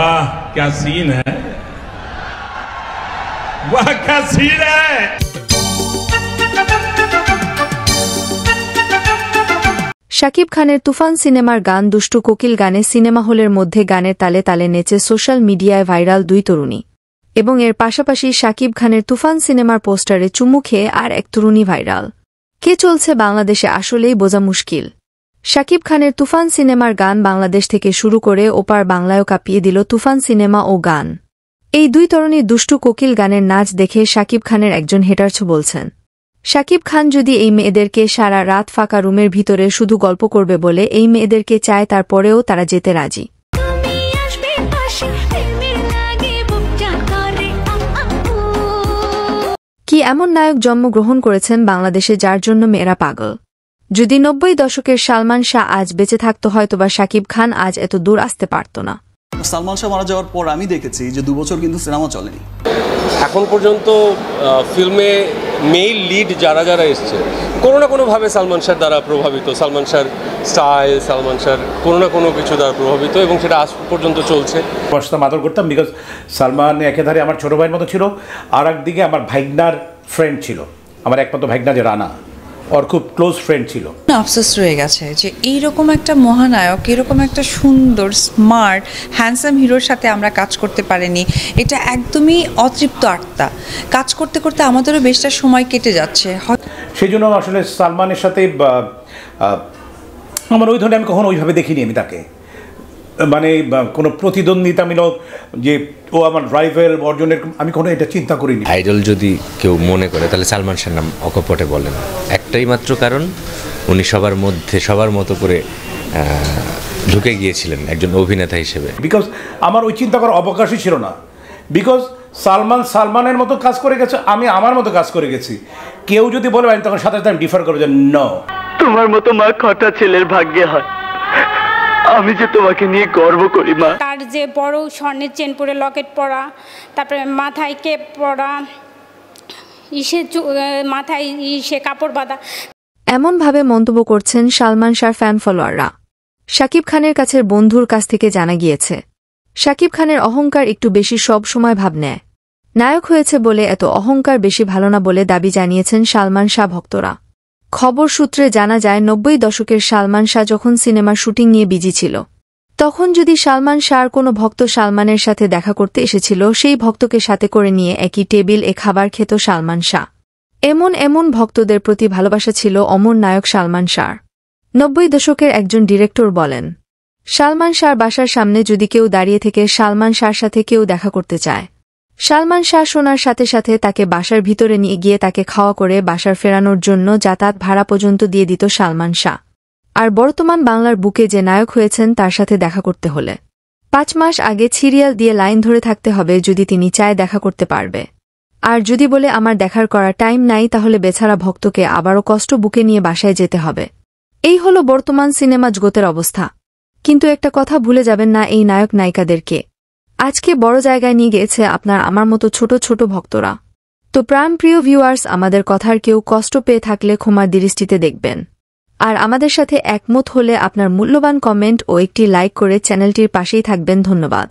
वाह क्या सीन है, वाह क्या सीन है। শাকিব খানের তুফান সিনেমার গান দুষ্টু কোকিল গানে সিনেমা হলের মধ্যে গানের তালে তালে নেচে সোশ্যাল মিডিয়ায় ভাইরাল দুই তরুণী, এবং এর পাশাপাশি শাকিব খানের তুফান সিনেমার পোস্টারে চুমু খেয়ে আর এক তরুণী ভাইরাল। কে চলছে বাংলাদেশে আসলেই বোঝা মুশকিল। শাকিব খানের তুফান সিনেমার গান বাংলাদেশ থেকে শুরু করে ওপার বাংলায়ও কাঁপিয়ে দিল তুফান সিনেমা ও গান। এই দুই তরুণীর দুষ্টু কোকিল গানের নাচ দেখে শাকিব খানের একজন হেটার্ছ বলছেন, শাকিব খান যদি এই মেয়েদেরকে সারা রাত ফাঁকা রুমের ভিতরে শুধু গল্প করবে বলে এই মেয়েদেরকে চায়, তারপরেও তারা যেতে রাজি। কি এমন নায়ক জন্মগ্রহণ করেছেন বাংলাদেশে যার জন্য মেয়েরা পাগল। যদি ৯০ দশকের সালমান শাহ আজ বেঁচে থাকত হয়তোবা শাকিব খান আজ এত দূর আসতে পারত না। সালমান শাহ মারা যাওয়ার পর আমি দেখেছি যে ২ বছর কিন্তু সিনেমা চলেনি। এখন পর্যন্ত ফিল্মে মেইল লিড যারা যারা এসছে কোনো না কোনোভাবে সালমান শাহর দ্বারা প্রভাবিত, সালমান শাহর স্টাইল, সালমান শাহর কোনো না কোনো কিছু দ্বারা প্রভাবিত, এবং সেটা আজ পর্যন্ত চলছে। সাথে মাদর করতাম বিকজ সালমান একেধারে আমার ছোটো ভাইয়ের মতো ছিল, আর একদিকে আমার ভাইগনার ফ্রেন্ড ছিল, আমার একমাত্র ভাইগনা যে রানা, ওর খুব ক্লোজ ফ্রেন্ড ছিল। আফসোস রয়ে গেছে যে এইরকম একটা মহানায়ক, এরকম একটা সুন্দর স্মার্ট হ্যান্ডসাম হিরোর সাথে আমরা কাজ করতে পারিনি। এটা একদমই অতৃপ্ত আত্মা। কাজ করতে করতে আমাদেরও বেশটা সময় কেটে যাচ্ছে। সেই জন্য আসলে সালমানের সাথে আমার ওই ধরনের আমি কখনো ওইভাবে দেখিনি। আমি তাকে মানে কোনো প্রতিদ্বন্দ্বিতামূলক যে ও আমার রাইভেল অর্জনের আমি কোনো এটা চিন্তা করিনি। আইডল যদি কেউ মনে করে তাহলে সালমান শাহর নাম অকপটে বলেন। একটাই মাত্র কারণ, উনি সবার মধ্যে সবার মতো করে ঢুকে গিয়েছিলেন একজন অভিনেতা হিসেবে। বিকজ আমার ওই চিন্তা করার অবকাশই ছিল না। বিকজ সালমানের মতো কাজ করে গেছে, আমি আমার মতো কাজ করে গেছি। কেউ যদি বলে আমি তখন সাথে সাথে আমি ডিফার করবো যে ন, তোমার মতো মা কটা ছেলের ভাগ্যে হয়, আমি যে তোমাকে নিয়ে গর্ব করি মা। তার যে বড় স্বর্ণের চেন পরে লকেট পরা, তারপরে মাথায় কেপ পরা, মাথায় কাপড় বাঁধা, এমনভাবে মন্তব্য করছেন সালমান শাহর ফ্যান ফলোয়াররা। শাকিব খানের কাছের বন্ধুর কাছ থেকে জানা গিয়েছে, শাকিব খানের অহংকার একটু বেশি, সব সময় ভাব নেয়। নায়ক হয়েছে বলে এত অহংকার বেশি ভালো না বলে দাবি জানিয়েছেন সালমান শাহ ভক্তরা। খবর সূত্রে জানা যায় ৯০ দশকের সালমান শাহ যখন সিনেমার শুটিং নিয়ে বিজি ছিল, তখন যদি সালমান শাহর কোনো ভক্ত সালমানের সাথে দেখা করতে এসেছিল, সেই ভক্তকে সাথে করে নিয়ে একই টেবিল খাবার খেত সালমান শাহ। এমন ভক্তদের প্রতি ভালোবাসা ছিল অমর নায়ক সালমান শাহর। ৯০ দশকের একজন ডিরেক্টর বলেন, সালমান শাহর বাসার সামনে যদি কেউ দাঁড়িয়ে থেকে সালমান শাহর সাথে কেউ দেখা করতে চায়, সালমান শাহ শোনার সাথে সাথে তাকে বাসার ভিতরে নিয়ে গিয়ে তাকে খাওয়া করে বাসার ফেরানোর জন্য যাতায়াত ভাড়া পর্যন্ত দিয়ে দিত সালমান শাহ। আর বর্তমান বাংলার বুকে যে নায়ক হয়েছেন তার সাথে দেখা করতে হলে ৫ মাস আগে সিরিয়াল দিয়ে লাইন ধরে থাকতে হবে যদি তিনি চায় দেখা করতে পারবে। আর যদি বলে আমার দেখার করা টাইম নাই, তাহলে বেচারা ভক্তকে আবারও কষ্ট বুকে নিয়ে বাসায় যেতে হবে। এই হলো বর্তমান সিনেমা জগতের অবস্থা। কিন্তু একটা কথা ভুলে যাবেন না, এই নায়ক নায়িকাদেরকে আজকে বড় জায়গায় নিয়ে গিয়েছে আপনার আমার মতো ছোট ছোট ভক্তরা। তো প্রাণপ্রিয় ভিউয়ার্স, আমাদের কথার কেউ কষ্ট পেয়ে থাকলে ক্ষমার দৃষ্টিতে দেখবেন। আর আমাদের সাথে একমত হলে আপনার মূল্যবান কমেন্ট ও একটি লাইক করে চ্যানেলটির পাশেই থাকবেন। ধন্যবাদ।